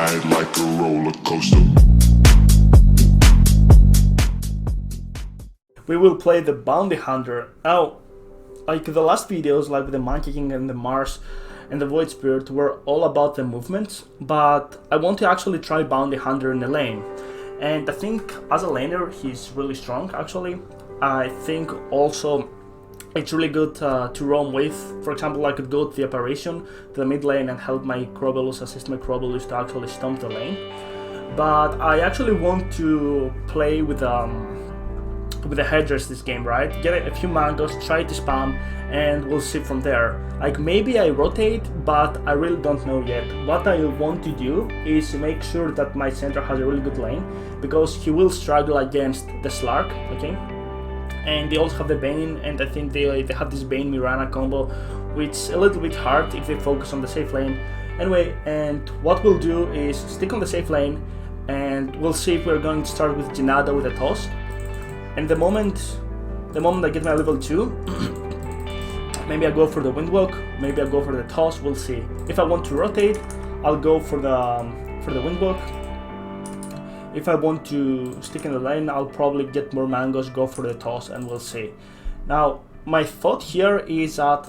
ride like a roller coaster. We will play the Bounty Hunter. Now, like the last videos, like the Monkey King and the Mars and the Void Spirit were all about the movement, but I want to actually try Bounty Hunter in the lane. And I think as a laner, he's really strong actually. I think also it's really good to roam with. For example, I could go to the apparition to the mid lane and help my Crobolus, assist my Crobolus to actually stomp the lane. But I actually want to play with the hedgers this game, right? Get a few mangoes, try to spam, and we'll see from there. Like maybe I rotate, but I really don't know yet. What I want to do is make sure that my center has a really good lane, because he will struggle against the Slark, okay? And they also have the Bane, and I think they have this Bane Mirana combo, which is a little bit hard if they focus on the safe lane. Anyway, and what we'll do is stick on the safe lane, and we'll see if we're going to start with Jinada with a toss. And the moment I get my level 2, maybe I go for the Windwalk, maybe I go for the toss, we'll see. If I want to rotate, I'll go for the Windwalk. If I want to stick in the lane, I'll probably get more mangoes, go for the toss, and we'll see. Now, my thought here is that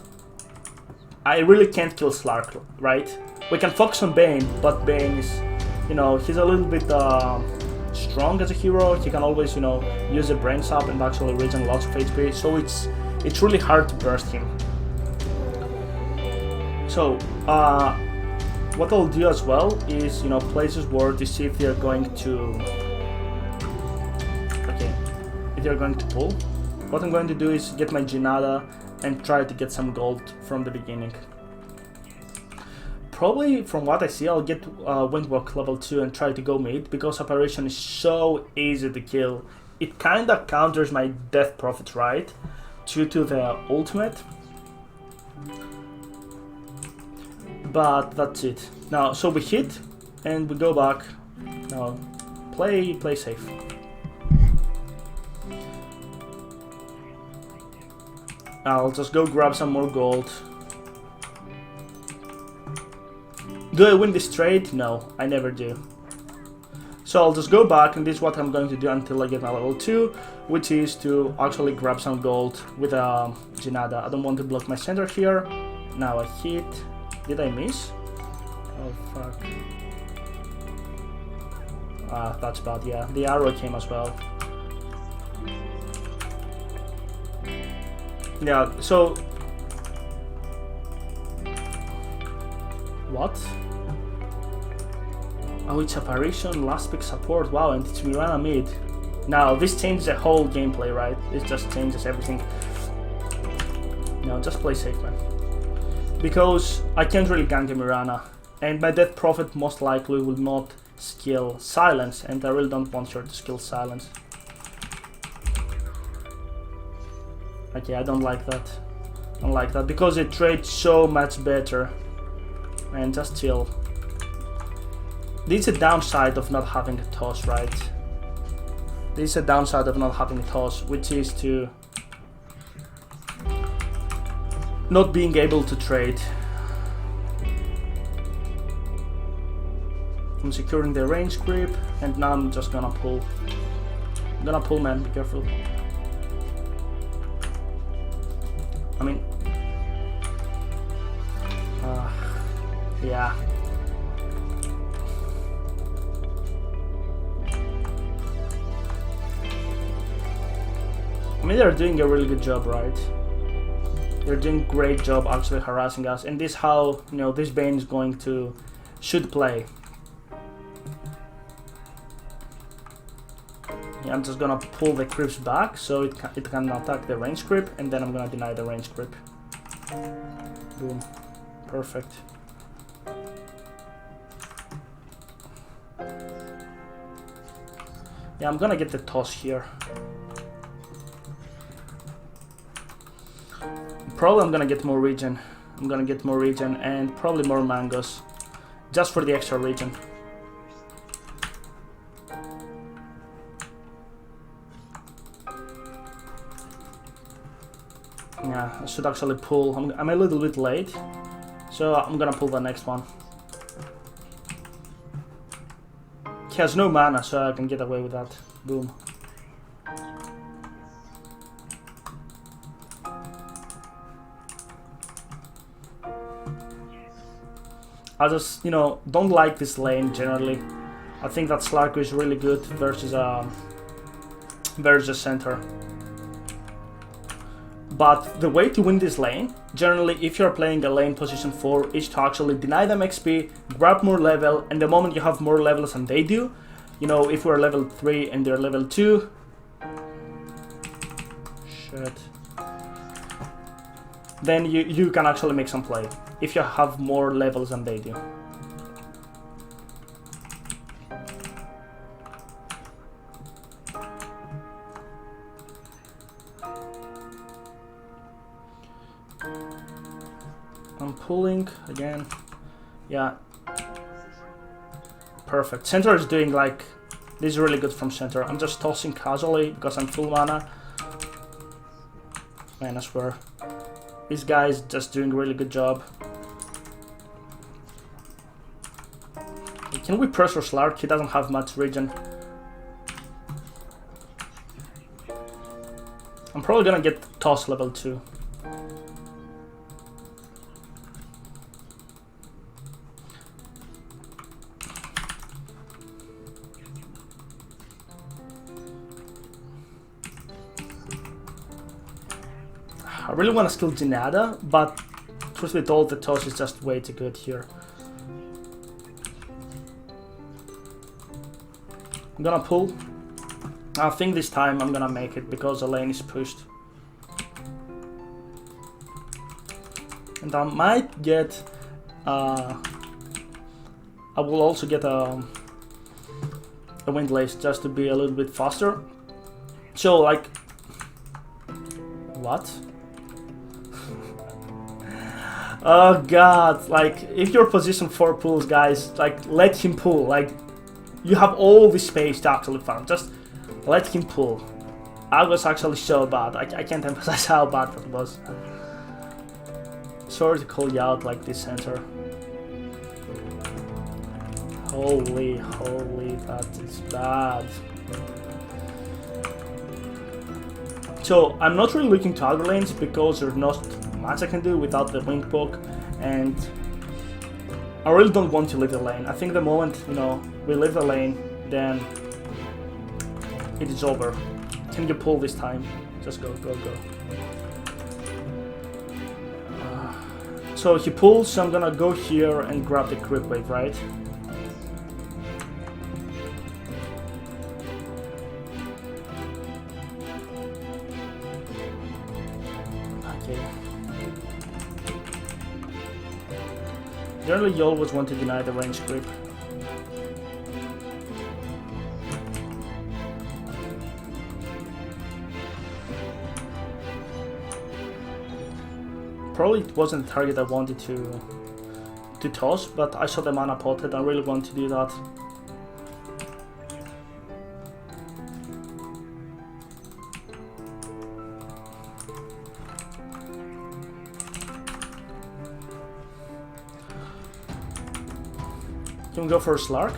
I really can't kill Slark, right? We can focus on Bane, but Bane is, you know, he's a little bit strong as a hero. He can always, you know, use the brain sap and actually regen lots of HP, so it's really hard to burst him. So what I'll do as well is, you know, places war to see if they're going to pull. What I'm going to do is get my Jinada and try to get some gold from the beginning. Probably, from what I see, I'll get Windwalk level 2 and try to go mid, because Apparition is so easy to kill. It kinda counters my Death Prophet, right? Due to the ultimate. But that's it. Now, so we hit, and we go back. Now, play safe. I'll just go grab some more gold. Do I win this trade? No, I never do. So I'll just go back, and this is what I'm going to do until I get my level 2, which is to actually grab some gold with a Jinada. I don't want to block my center here. Now I hit. Did I miss? Oh fuck. Ah, that's bad, yeah. The arrow came as well. Yeah, so... What? Oh, it's Apparition, last pick support, wow, and it's Mirana mid. Now, this changes the whole gameplay, right? This just changes everything. No, just play safe, man. Because I can't really gank a Mirana, and my Death Prophet most likely will not skill Silence, and I really don't want her to skill Silence. Okay, I don't like that. I don't like that, because it trades so much better. And just chill. This is a downside of not having a toss, right? This is a downside of not having a toss, which is to not being able to trade. I'm securing the range creep, and now I'm just gonna pull. I'm gonna pull, man, be careful. I mean... yeah. I mean, they're doing a really good job, right? They're doing a great job actually harassing us, and this is how, you know, this Bane is going to should play. Yeah, I'm just gonna pull the creeps back so it can attack the range creep, and then I'm gonna deny the range creep. Boom. Perfect. Yeah, I'm gonna get the toss here. Probably I'm gonna get more regen. I'm gonna get more regen and probably more mangoes. Just for the extra regen. Yeah, I should actually pull. I'm a little bit late, so I'm gonna pull the next one. He has no mana, so I can get away with that. Boom. I just, you know, don't like this lane generally. I think that Slarko is really good versus center. But the way to win this lane, generally if you're playing a lane position 4, is to actually deny them XP, grab more level, and the moment you have more levels than they do, you know, if we're level 3 and they're level 2... Shit. Then you can actually make some play, if you have more levels than they do. I'm pulling again. Yeah. Perfect. Center is doing like... This is really good from center. I'm just tossing casually because I'm full mana. Man, I swear. This guy is just doing a really good job. Can we pressure Slark? He doesn't have much regen. I'm probably gonna get toss level 2. I really want to skill Janada, but truth be told, the toss is just way too good here. I'm gonna pull. I think this time I'm gonna make it because the lane is pushed. And I might get... I will also get a Windlace just to be a little bit faster. So like... What? Oh god, like, if you're position 4 pulls, guys, like, let him pull. Like, you have all the space to actually farm. Just let him pull. I was actually so bad. I can't emphasize how bad that was. Sorry to call you out like this, center. Holy, that is bad. So, I'm not really looking to other lanes because there's not much I can do without the wing poke, and I really don't want to leave the lane. I think the moment, you know, we leave the lane, then it is over. Can you pull this time? Just go. So he pulls, so I'm gonna go here and grab the creep wave, right? Generally, you always want to deny the range creep. Probably it wasn't the target I wanted to toss, but I saw the mana potted. I really want to do that. Can we go for a Slark?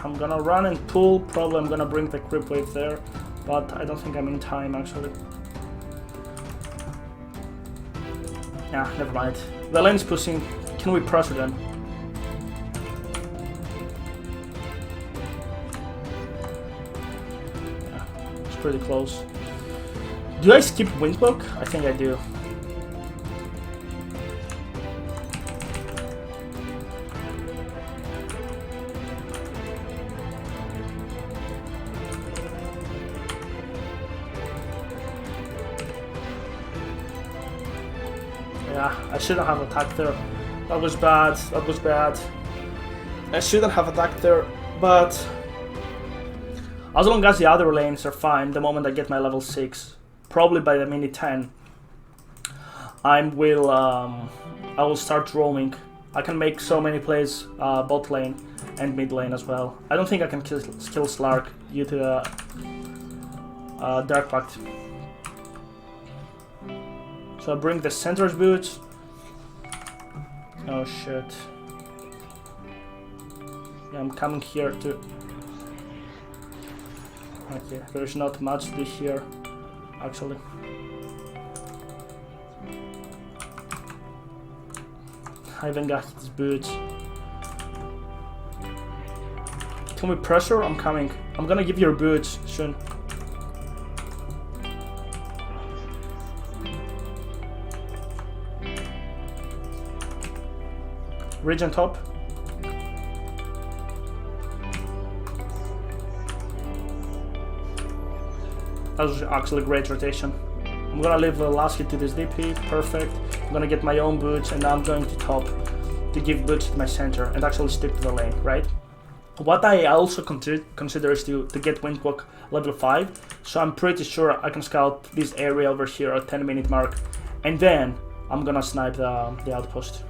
I'm gonna run and pull. Probably I'm gonna bring the creep wave there, but I don't think I'm in time actually. Yeah, never mind. The lane's pushing. Can we pressure them? Yeah, it's pretty close. Do I skip Windpoke? I think I do. Yeah, I shouldn't have attacked there. That was bad. I shouldn't have attacked there, but as long as the other lanes are fine, the moment I get my level 6, probably by the minute 10, I will start roaming. I can make so many plays bot lane and mid lane as well. I don't think I can kill Slark due to Dark Pact. So I bring the center's boots. Oh shit. Yeah, I'm coming here to... Okay, there's not much to do here, actually. I even got his boots. Can we pressure? I'm coming. I'm gonna give your boots soon. Region top. That was actually a great rotation. I'm gonna leave the last hit to this DP, perfect. I'm gonna get my own boots and now I'm going to top to give boots to my center and actually stick to the lane, right? What I also consider is to get Windwalk level 5, so I'm pretty sure I can scout this area over here at 10-minute mark, and then I'm gonna snipe the outpost.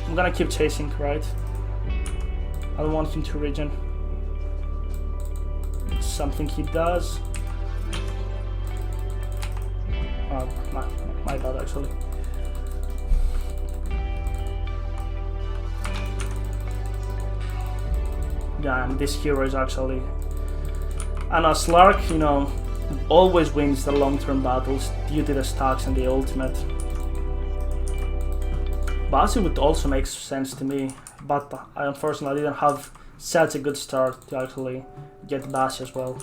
I'm gonna keep chasing, right? I don't want him to regen. Something he does. Oh, my bad actually. Yeah, and this hero is actually... And a Slark, you know, always wins the long-term battles due to the stacks and the ultimate. Basi would also make sense to me, but I unfortunately didn't have such a good start to actually get Basi as well.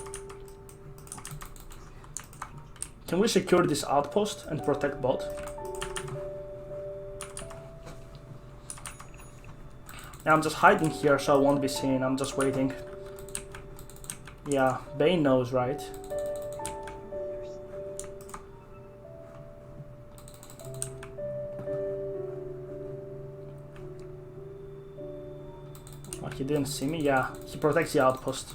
Can we secure this outpost and protect bot? Yeah, I'm just hiding here so I won't be seen, I'm just waiting. Yeah, Bane knows, right? Oh, he didn't see me? Yeah, he protects the outpost.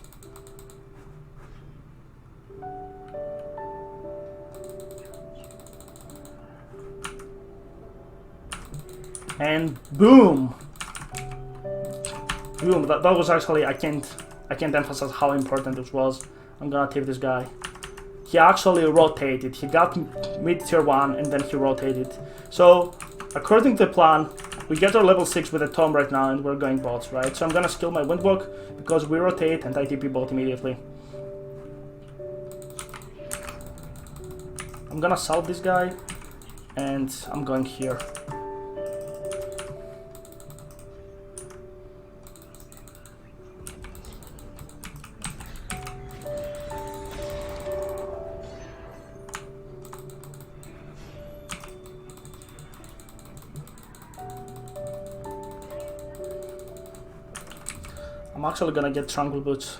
And boom! Boom, that was actually, I can't emphasize how important this was. I'm gonna tip this guy. He actually rotated. He got mid tier 1 and then he rotated. So, according to the plan, we get our level 6 with a Tom right now and we're going bots, right? So I'm gonna skill my Windwalk because we rotate and I TP bot immediately. I'm gonna solve this guy and I'm going here. I'm actually gonna get Tranquil Boots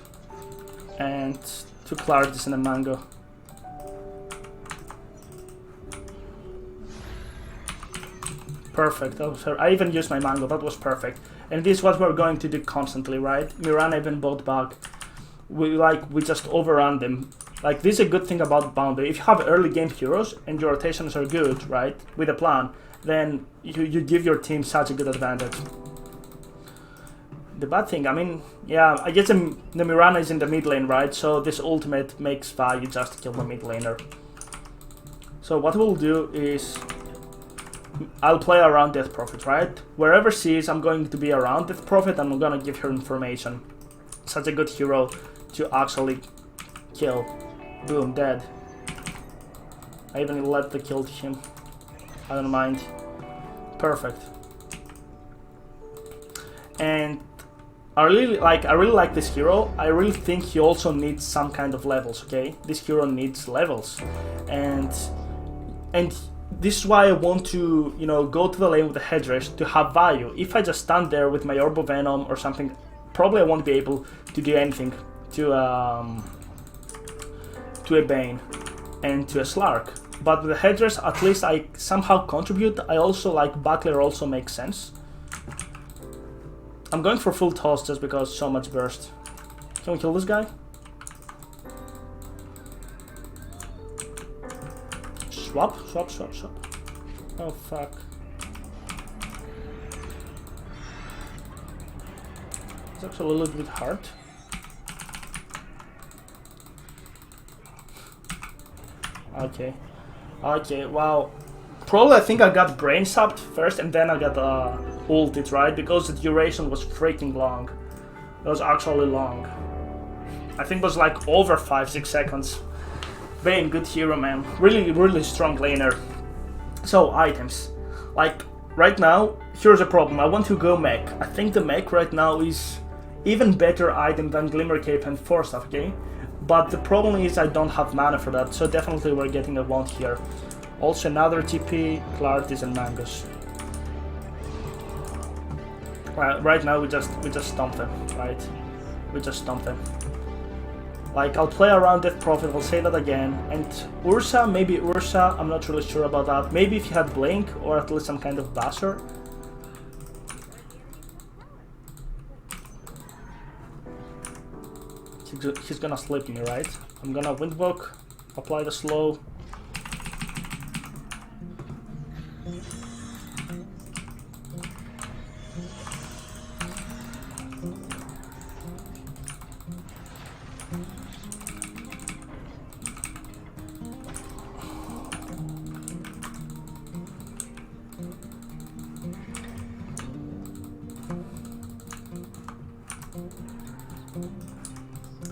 and 2 Clarities and a Mango. Perfect. I even used my Mango, that was perfect. And this is what we're going to do constantly, right? Mirana even bought back. We just overrun them. Like, this is a good thing about Boundary. If you have early game heroes and your rotations are good, right, with a plan, then you give your team such a good advantage. The bad thing, I mean, yeah, I guess the Mirana is in the mid lane, right? So this ultimate makes value just to kill the mid laner. So what we'll do is, I'll play around Death Prophet, right? Wherever she is, I'm going to be around Death Prophet and I'm gonna give her information. Such a good hero to actually kill. Boom, dead. I even let the kill to him. I don't mind. Perfect. And I really like this hero. I really think he also needs some kind of levels, okay? This hero needs levels. And this is why I want to, you know, go to the lane with the headdress to have value. If I just stand there with my Orb of Venom or something, probably I won't be able to do anything to a Bane and to a Slark. But with the headdress, at least I somehow contribute. I also like Buckler also makes sense. I'm going for full toss just because so much burst. Can we kill this guy? Swap, swap, swap, swap. Oh fuck. It's actually a little bit hard. Okay. Okay, wow. Probably I think I got brain subbed first and then I got ulted, right? Because the duration was freaking long. It was actually long. I think it was like over 5-6 seconds. Bane, good hero, man. Really, really strong laner. So, items. Like, right now, here's a problem. I want to go mech. I think the mech right now is even better item than Glimmer Cape and Force Staff, okay? But the problem is I don't have mana for that, so definitely we're getting a wand here. Also another TP, Clarity and Mangoes. Right now we just stomp them, right? We just stomp them. Like, I'll play around Death Prophet, I'll say that again. And Ursa, maybe Ursa, I'm not really sure about that. Maybe if he had Blink, or at least some kind of Basher. He's gonna slip me, right? I'm gonna Windwalk, apply the slow.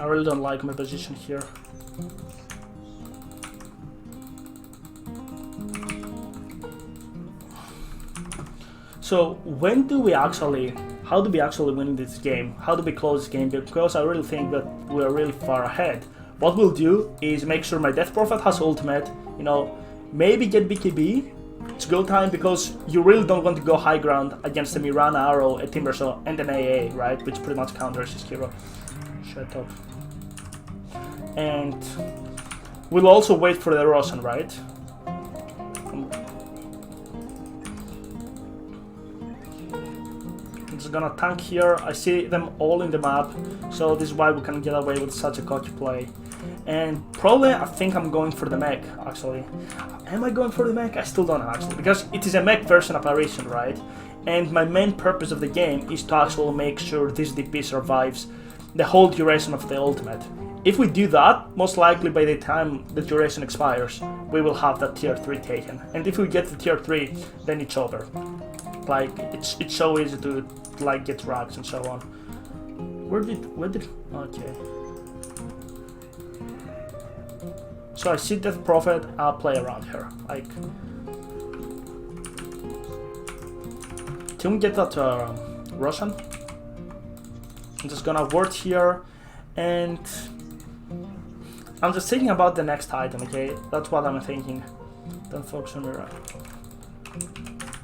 I really don't like my position here. So when do we actually, how do we actually win this game? How do we close this game? Because I really think that we are really far ahead. What we'll do is make sure my Death Prophet has ultimate, you know, maybe get BKB. It's go time because you really don't want to go high ground against a Mirana Arrow, a Timbersaw, and an AA, right? Which pretty much counters his hero. Shut up. And we'll also wait for the Roshan, right? I'm just gonna tank here. I see them all in the map, so this is why we can get away with such a cocky play. And probably I think I'm going for the mech, actually. Am I going for the mech? I still don't know, actually, because it is a mech version apparition, right? And my main purpose of the game is to actually make sure this DP survives the whole duration of the ultimate. If we do that, most likely by the time the duration expires, we will have that tier 3 taken. And if we get the tier 3, then it's over. Like, it's so easy to like get rags and so on. Where did, okay. So I see Death Prophet, I'll play around here. Like, can we get that Roshan? I'm just gonna ward here, and I'm just thinking about the next item, okay? That's what I'm thinking. Don't focus on me, right?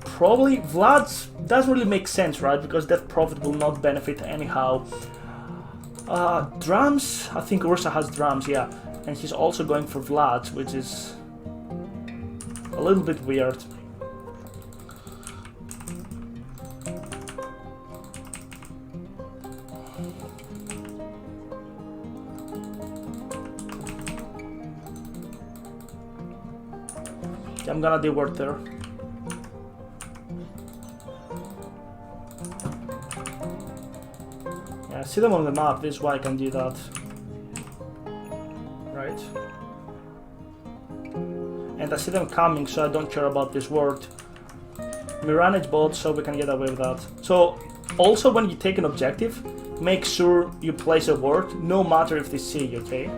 Probably Vlad's doesn't really make sense, right? Because Death Prophet will not benefit anyhow. Drums, I think Ursa has drums, yeah. And he's also going for Vlad's, which is a little bit weird. I'm gonna deward there. Yeah, I see them on the map, this is why I can do that. Right. And I see them coming, so I don't care about this ward. Mirage bot, so we can get away with that. So, also when you take an objective, make sure you place a ward, no matter if they see you, okay?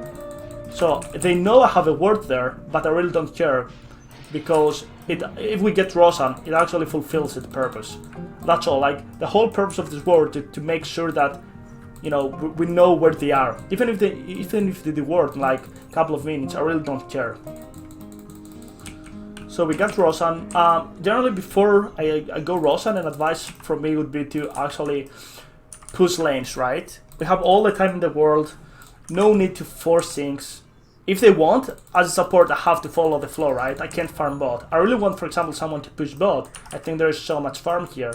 So, they know I have a ward there, but I really don't care. Because if we get Roshan, it actually fulfills its purpose. That's all. Like, the whole purpose of this ward to make sure that, you know, we know where they are. Even if they deward in like a couple of minutes, I really don't care. So we got Roshan. Generally, before I go Roshan, an advice from me would be to actually push lanes, right? We have all the time in the world. No need to force things. If they want, as a support, I have to follow the flow, right? I can't farm bot. I really want, for example, someone to push bot. I think there is so much farm here.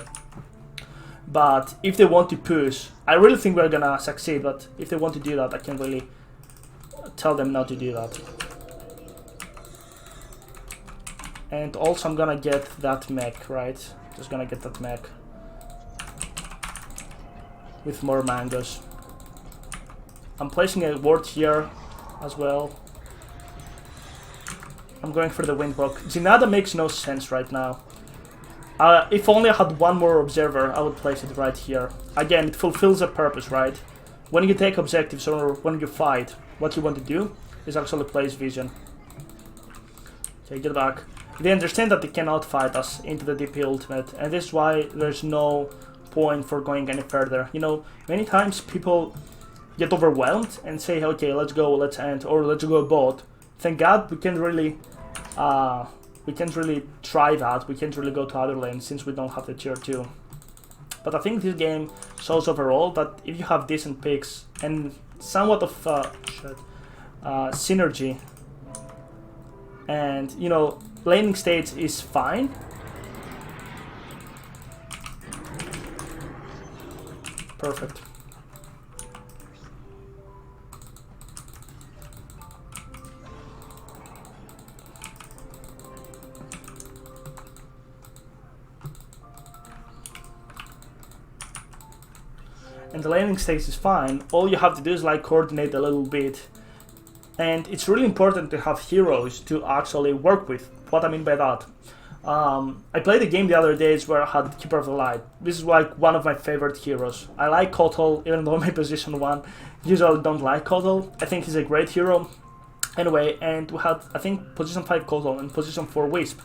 But if they want to push, I really think we're gonna succeed, but if they want to do that, I can't really tell them not to do that. And also I'm gonna get that mech, right? Just gonna get that mech. With more mangoes. I'm placing a ward here as well. I'm going for the windwalk. Zenada makes no sense right now. If only I had one more observer, I would place it right here. Again, it fulfills a purpose, right? When you take objectives or when you fight, what you want to do is actually place vision. Okay, get back. They understand that they cannot fight us into the DP ultimate, and this is why there's no point for going any further. You know, many times people get overwhelmed and say, okay, let's go, let's end, or let's go bot. Thank God we can't really try that. We can't really go to other lanes since we don't have the tier 2. But I think this game shows overall that if you have decent picks and somewhat of synergy, and you know, laning states is fine. Perfect. And the laning stakes is fine. All you have to do is like coordinate a little bit. And it's really important to have heroes to actually work with. What I mean by that, I played a game the other days where I had Keeper of the Light. This is like one of my favorite heroes. I like Kotal, even though my position 1 usually don't like Kotal. I think he's a great hero. Anyway, and we had, I think, position 5 Kotal and position 4 Wisp.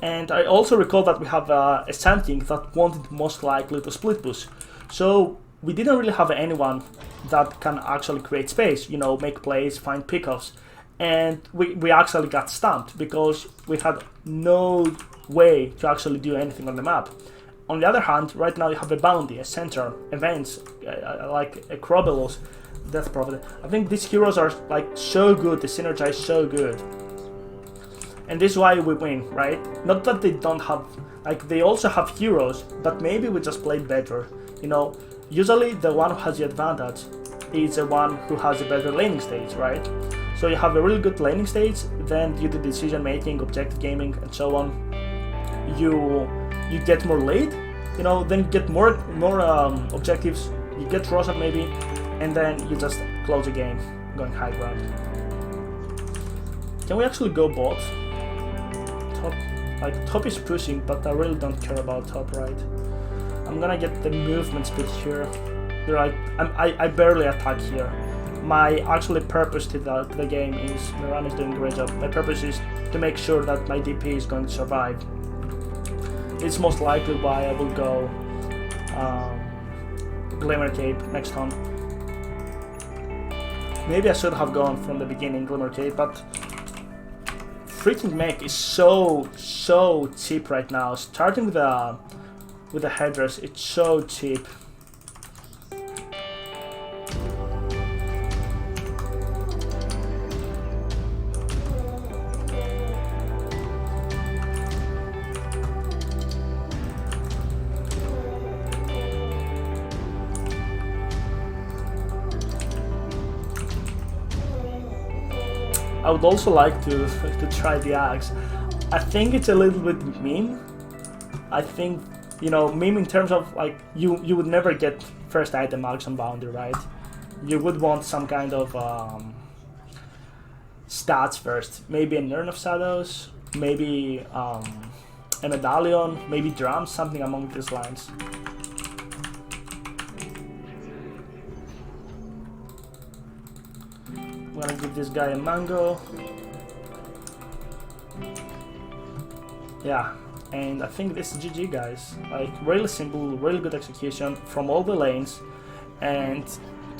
And I also recall that we have a Sand King that wanted most likely to split push. So we didn't really have anyone that can actually create space, you know, make plays, find pickoffs. And we actually got stumped because we had no way to actually do anything on the map. On the other hand, right now you have a Bounty, a Center, events, like a Crobelos, Death Prophet. I think these heroes are like so good, they synergize so good. And this is why we win, right? Not that they don't have, like they also have heroes, but maybe we just played better, you know. Usually the one who has the advantage is the one who has a better laning stage, right? So you have a really good laning stage, then due to decision making, objective gaming and so on, you get more lead, you know, then you get more objectives, you get Rosa maybe, and then you just close the game, going high ground. Can we actually go bot? Top, like top is pushing, but I really don't care about top right. I'm gonna get the movement speed here. Right, I barely attack here. My actually purpose to the game is, Miran is doing a great job. My purpose is to make sure that my DP is going to survive. It's most likely why I will go Glimmer Cape next time. Maybe I should have gone from the beginning Glimmer Cape, but freaking mech is so cheap right now. Starting with the headdress, it's so cheap. I would also like to try the axe. I think it's a little bit mean. I think, you know, meme in terms of like you would never get first item axe on Boundary, right? You would want some kind of stats first. Maybe an Urn of Shadows, maybe a medallion, maybe drums, something along these lines. I'm gonna give this guy a mango. Yeah, and I think this is GG, guys. Like, really simple, really good execution from all the lanes. And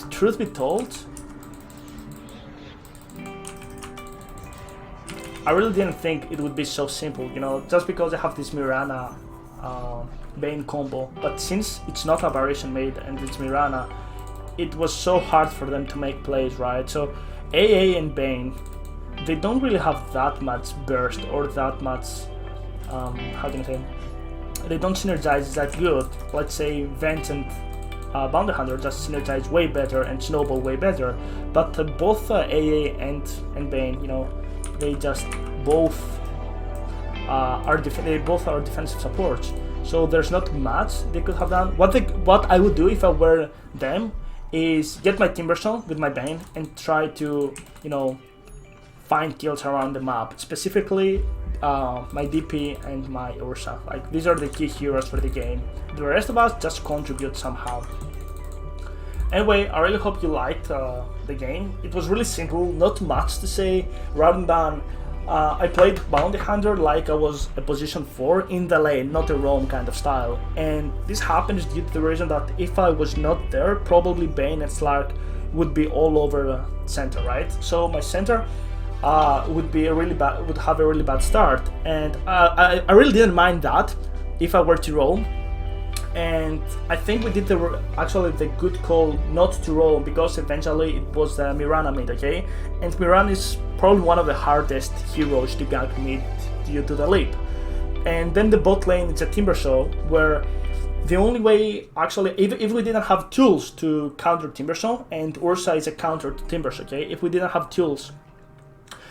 truth be told, I really didn't think it would be so simple, you know, just because I have this Mirana Bane combo. But since it's not Aberration made and it's Mirana, it was so hard for them to make plays, right? So AA and Bane, they don't really have that much burst or that much, how can I say, they don't synergize that good. Let's say Vent and Bounty Hunter just synergize way better and Snowball way better. But both AA and Bane, you know, they just both they both are defensive supports. So there's not much they could have done. What I would do if I were them is get my Timberstone with my Bane and try to, find kills around the map. Specifically, my DP and my Ursa. Like, these are the key heroes for the game. The rest of us just contribute somehow. Anyway, I really hope you liked the game. It was really simple, not much to say, rather than I played Bounty Hunter like I was a position 4 in the lane, not a roam kind of style. And this happens due to the reason that if I was not there, probably Bane and Slark would be all over center, right? So my center would have a really bad start, and I really didn't mind that if I were to roam. And I think we did the good call not to roam, because eventually it was Mirana mid, okay? And Mirana is probably one of the hardest heroes to gank mid due to the leap. And then the bot lane, it's a Timbersaw, where the only way, actually, if we didn't have tools to counter Timbersaw, and Ursa is a counter to Timbersaw, okay? If we didn't have tools,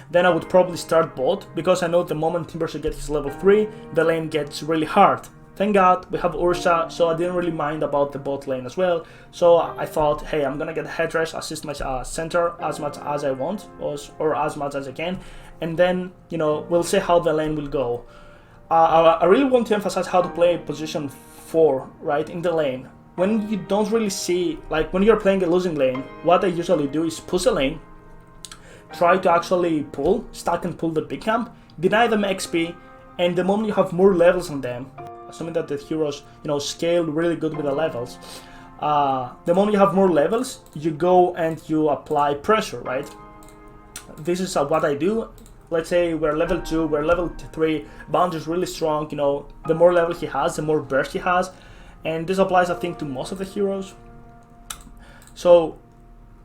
then I would probably start bot, because I know the moment Timbersaw gets his level 3, the lane gets really hard. Thank God we have Ursa, so I didn't really mind about the bot lane as well. So I thought, hey, I'm gonna get headrest, assist my center as much as I want, or as much as I can, and then, we'll see how the lane will go. I really want to emphasize how to play position 4, right, in the lane. When you don't really see, like when you're playing a losing lane, what I usually do is push a lane, try to actually stack and pull the big camp, deny them XP, and the moment you have more levels on them, assuming that the heroes, scale really good with the levels, the moment you have more levels, you go and you apply pressure, right? This is what I do. Let's say we're level 2, we're level 3, Bound is really strong, the more level he has, the more burst he has, and this applies, I think, to most of the heroes. So,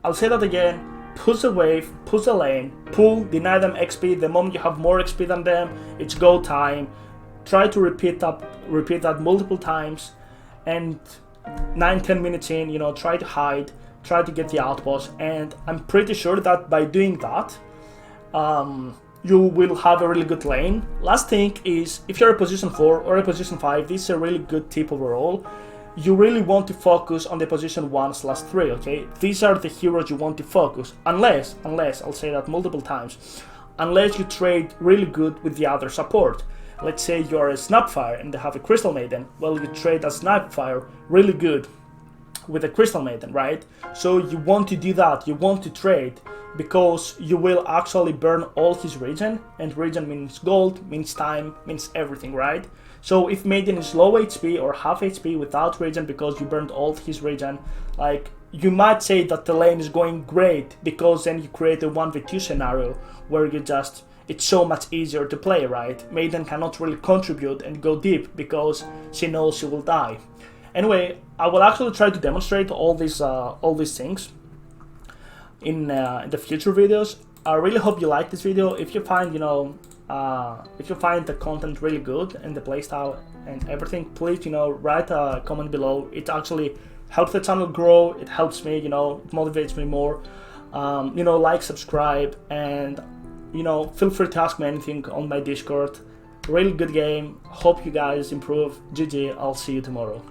I'll say that again, push the wave, push the lane, pull, deny them XP, the moment you have more XP than them, it's go time. Try to repeat that multiple times, and 9-10 minutes in, try to hide, try to get the outpost, and I'm pretty sure that by doing that, you will have a really good lane. Last thing is, if you're a position 4 or a position 5, this is a really good tip overall. You really want to focus on the position 1/3, okay? These are the heroes you want to focus, unless, I'll say that multiple times, unless you trade really good with the other support. Let's say you're a Snapfire and they have a Crystal Maiden, well, you trade a Snapfire really good with a Crystal Maiden, right? So you want to do that, you want to trade, because you will actually burn all his regen, and regen means gold, means time, means everything, right? So if Maiden is low HP or half HP without regen because you burned all his regen, like, you might say that the lane is going great, because then you create a 1v2 scenario where it's so much easier to play, right? Maiden cannot really contribute and go deep because she knows she will die. Anyway, I will actually try to demonstrate all these things in the future videos. I really hope you like this video. If you find the content really good and the playstyle and everything, please write a comment below. It actually helps the channel grow. It helps me, it motivates me more. Like, subscribe, and feel free to ask me anything on my Discord. Really good game. Hope you guys improve. GG. I'll see you tomorrow.